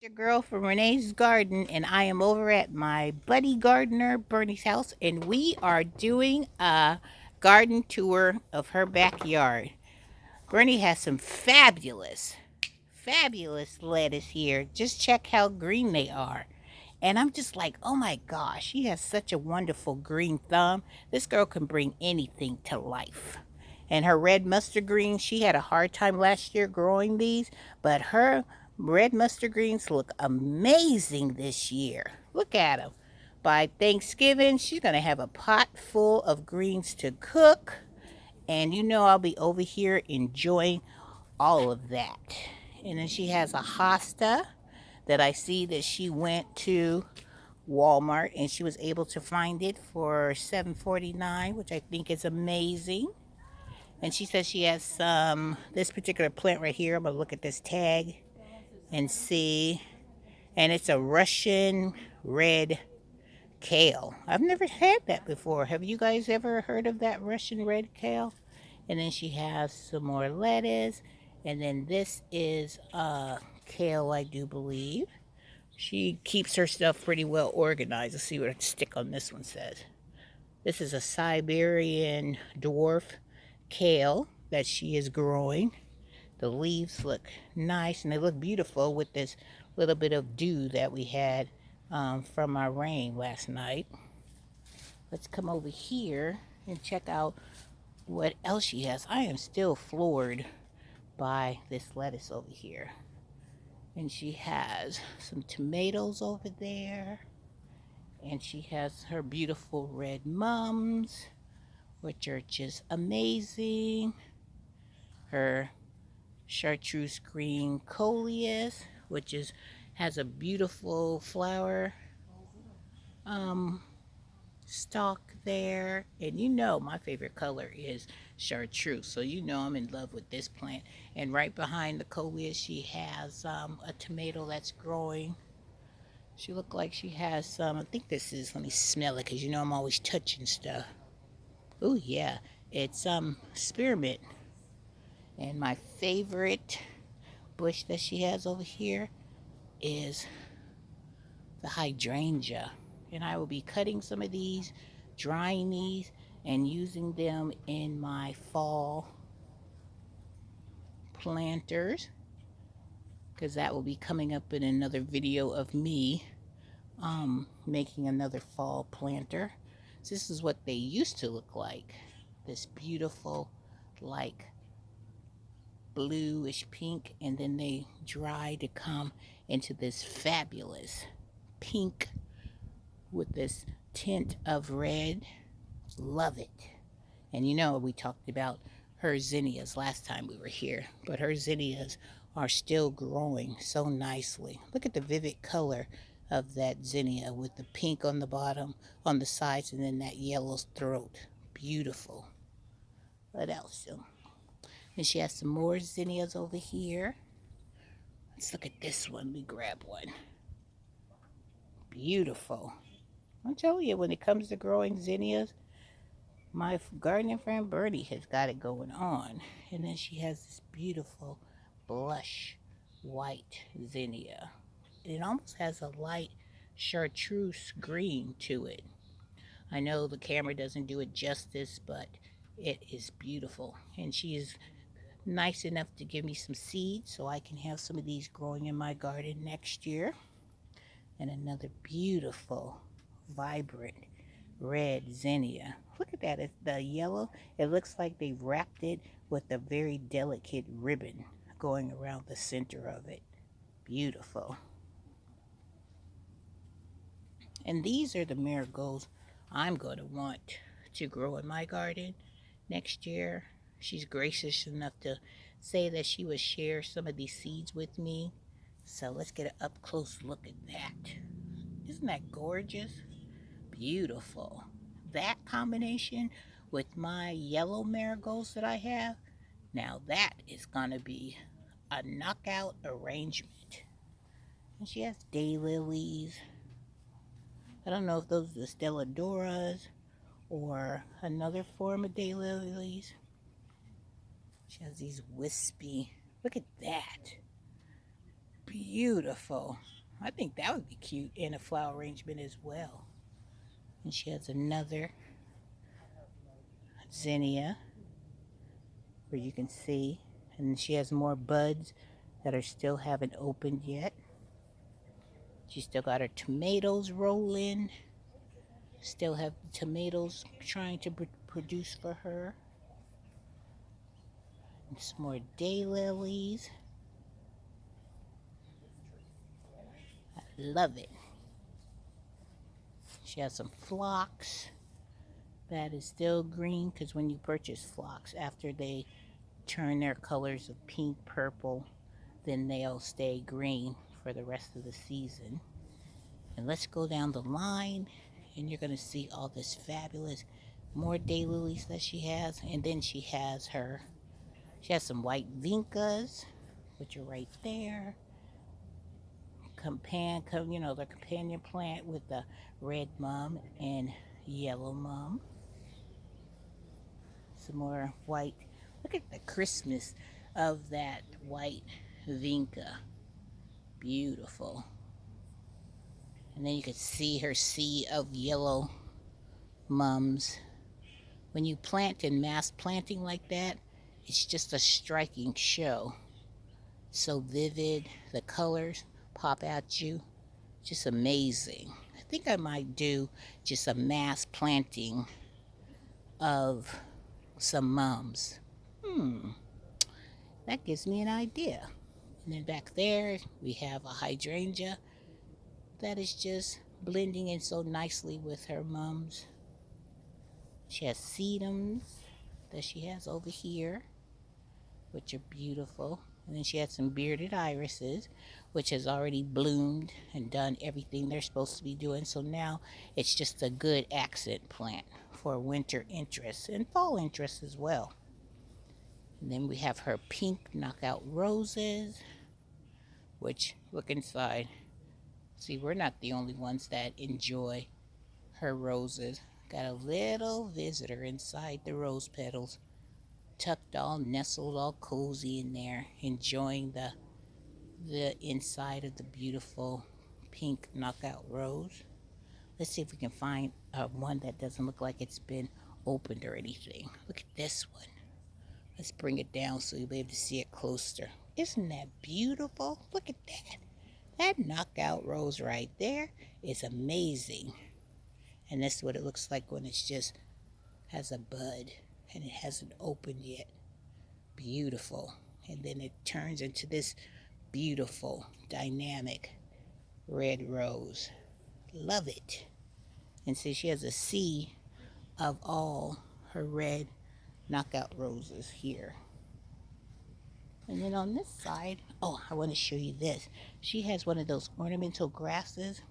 Your girl from Renee's Garden, and I am over at my buddy gardener Bernie's house, and we are doing a garden tour of her backyard. Bernie has some fabulous lettuce here. Just check how green they are. And I'm just like, oh my gosh, she has such a wonderful green thumb. This girl can bring anything to life. And her red mustard greens, she had a hard time last year growing these, but her red mustard greens look amazing this year. Look at them. By Thanksgiving, she's going to have a pot full of greens to cook. And you know I'll be over here enjoying all of that. And then she has a hosta that I see that she went to Walmart and she was able to find it for $7.49, which I think is amazing. And she says she has this particular plant right here. I'm gonna look at this tag and see. And it's a Russian red kale. I've never had that before. Have you guys ever heard of that Russian red kale? And then she has some more lettuce. And then this is kale, I do believe. She keeps her stuff pretty well organized. Let's see what a stick on this one says. This is a Siberian dwarf kale that she is growing. The leaves look nice and they look beautiful with this little bit of dew that we had from our rain last night. Let's come over here and check out what else she has. I am still floored by this lettuce over here. And she has some tomatoes over there. And she has her beautiful red mums, which are just amazing. Her chartreuse green coleus, which has a beautiful flower stalk there. And you know my favorite color is chartreuse, so you know I'm in love with this plant. And right behind the coleus she has a tomato that's growing. She looked like she has some, I think this is, let me smell it because you know I'm always touching stuff. Oh yeah, it's spearmint. And my favorite bush that she has over here is the hydrangea. And I will be cutting some of these, drying these, and using them in my fall planters, because that will be coming up in another video of me making another fall planter. So this is what they used to look like. This beautiful, like bluish pink, and then they dry to come into this fabulous pink with this tint of red. Love it. And you know we talked about her zinnias last time we were here, but her zinnias are still growing so nicely. Look at the vivid color of that zinnia with the pink on the bottom, on the sides, and then that yellow throat. Beautiful. What else? And she has some more zinnias over here. Let's look at this one. We grab one. Beautiful. I'm telling you, when it comes to growing zinnias, my gardening friend Bertie has got it going on. And then she has this beautiful blush white zinnia. It almost has a light chartreuse green to it. I know the camera doesn't do it justice, but it is beautiful. And she is nice enough to give me some seeds so I can have some of these growing in my garden next year. And another beautiful, vibrant red zinnia. Look at that. It's the yellow. It looks like they wrapped it with a very delicate ribbon going around the center of it. Beautiful. And these are the marigolds I'm going to want to grow in my garden next year. She's gracious enough to say that she would share some of these seeds with me. So let's get an up close look at that. Isn't that gorgeous? Beautiful. That combination with my yellow marigolds that I have, now that is going to be a knockout arrangement. And she has daylilies. I don't know if those are the stelladoras or another form of daylilies. She has these wispy, look at that. Beautiful. I think that would be cute in a flower arrangement as well. And she has another zinnia where you can see. And she has more buds that are still haven't opened yet. She still got her tomatoes rolling. Still have the tomatoes trying to produce for her. And some more daylilies. I love it. She has some phlox that is still green because when you purchase phlox, after they turn their colors of pink, purple, then they'll stay green for the rest of the season. And let's go down the line and you're going to see all this fabulous more daylilies that she has. And then she has some white vincas, which are right there. The companion plant with the red mum and yellow mum. Some more white. Look at the Christmas of that white vinca. Beautiful. And then you can see her sea of yellow mums. When you plant in mass planting like that, it's just a striking show. So vivid, the colors pop at you. Just amazing. I think I might do just a mass planting of some mums. That gives me an idea. And then back there, we have a hydrangea that is just blending in so nicely with her mums. She has sedums that she has over here, which are beautiful. And then she has some bearded irises, which has already bloomed and done everything they're supposed to be doing. So now it's just a good accent plant for winter interest and fall interest as well. And then we have her pink knockout roses, which look inside. See, we're not the only ones that enjoy her roses. Got a little visitor inside the rose petals, tucked all nestled all cozy in there, enjoying the inside of the beautiful pink knockout rose. Let's see if we can find one that doesn't look like it's been opened or anything. Look at this one. Let's bring it down so you'll be able to see it closer. Isn't that beautiful? Look at that. That knockout rose right there is amazing. And this is what it looks like when it's just has a bud and it hasn't opened yet. Beautiful. And then it turns into this beautiful, dynamic red rose. Love it. And see, she has a sea of all her red knockout roses here. And then on this side, I want to show you this. She has one of those ornamental grasses,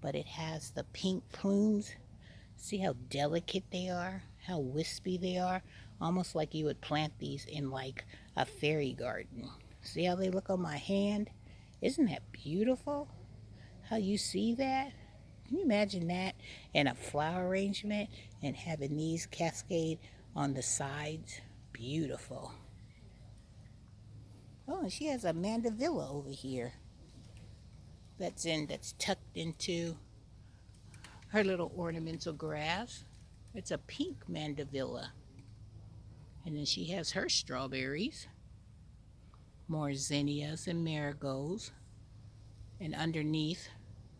but it has the pink plumes. See how delicate they are, how wispy they are, almost like you would plant these in like a fairy garden. See how they look on my hand? Isn't that beautiful? How you see that? Can you imagine that in a flower arrangement and having these cascade on the sides? Beautiful. Oh, and she has a mandevilla over here that's tucked into her little ornamental grass. It's a pink mandevilla. And then she has her strawberries, more zinnias and marigolds. And underneath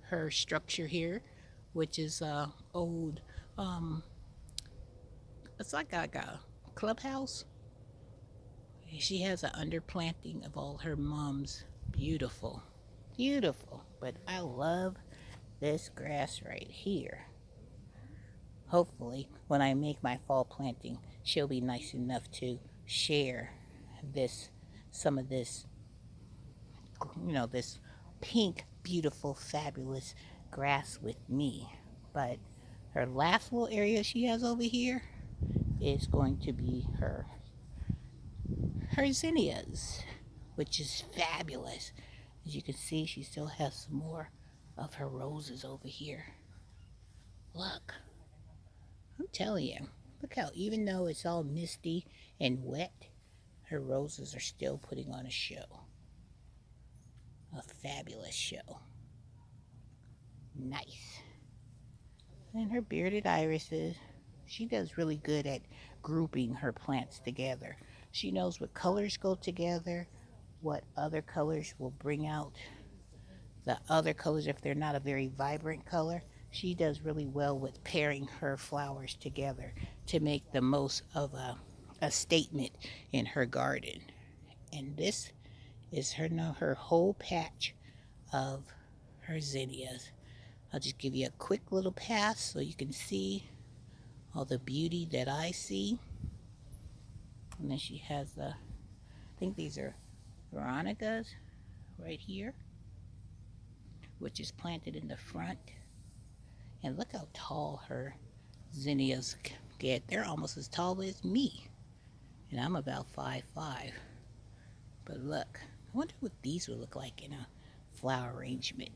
her structure here, which is old, it's like a clubhouse. She has an underplanting of all her mums. Beautiful. Beautiful. But I love this grass right here. Hopefully, when I make my fall planting, she'll be nice enough to share some of this, this pink, beautiful, fabulous grass with me. But her last little area she has over here is going to be her zinnias, which is fabulous. As you can see, she still has some more of her roses over here. Look, I'm telling you, look how even though it's all misty and wet, her roses are still putting on a show. A fabulous show. Nice. And her bearded irises. She does really good at grouping her plants together. She knows what colors go together, what other colors will bring out the other colors if they're not a very vibrant color. She does really well with pairing her flowers together to make the most of a statement in her garden. And this is her whole patch of her zinnias. I'll just give you a quick little pass so you can see all the beauty that I see. And then she has I think these are Veronicas right here, which is planted in the front. And look how tall her zinnias get. They're almost as tall as me. And I'm about 5'5". But look, I wonder what these would look like in a flower arrangement.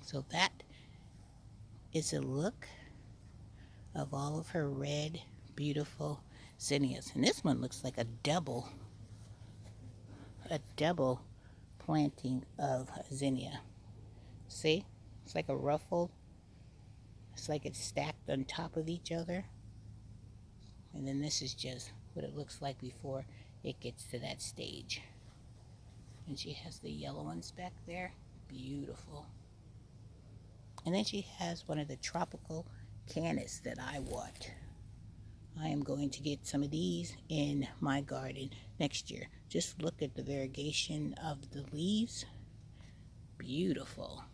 So that is a look of all of her red, beautiful zinnias. And this one looks like a double planting of zinnia. See? It's like a ruffle. It's like it's stacked on top of each other. And then this is just what it looks like before it gets to that stage. And she has the yellow ones back there. Beautiful. And then she has one of the tropical canis that I want. I am going to get some of these in my garden next year. Just look at the variegation of the leaves. Beautiful.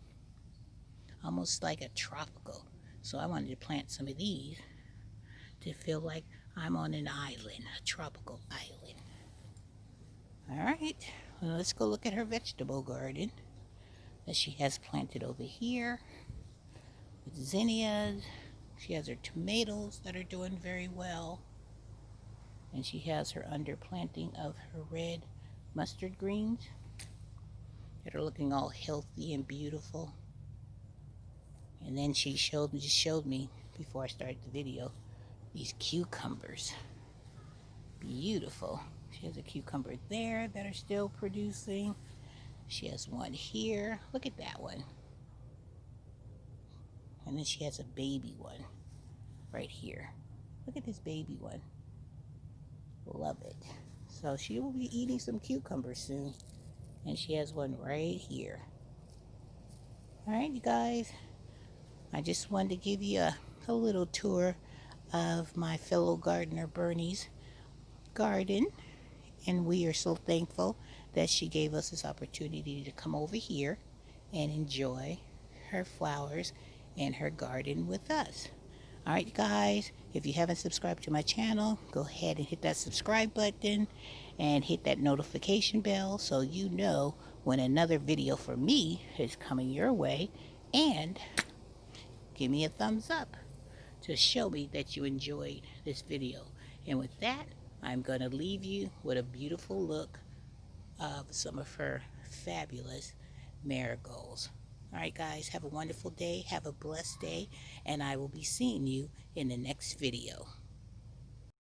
Almost like a tropical. So I wanted to plant some of these to feel like I'm on an island, a tropical island. All right, well, let's go look at her vegetable garden that she has planted over here with zinnias. She has her tomatoes that are doing very well. And she has her underplanting of her red mustard greens that are looking all healthy and beautiful. And then she just showed me before I started the video these cucumbers. Beautiful. She has a cucumber there that are still producing. She has one here. Look at that one. And then she has a baby one right here. Look at this baby one. Love it. So she will be eating some cucumbers soon. And she has one right here. All right, you guys. I just wanted to give you a little tour of my fellow gardener Bernie's garden. And we are so thankful that she gave us this opportunity to come over here and enjoy her flowers and her garden with us. All right, guys, if you haven't subscribed to my channel, go ahead and hit that subscribe button and hit that notification bell so you know when another video from me is coming your way. And give me a thumbs up to show me that you enjoyed this video. And with that, I'm going to leave you with a beautiful look of some of her fabulous marigolds. All right, guys, have a wonderful day. Have a blessed day. And I will be seeing you in the next video.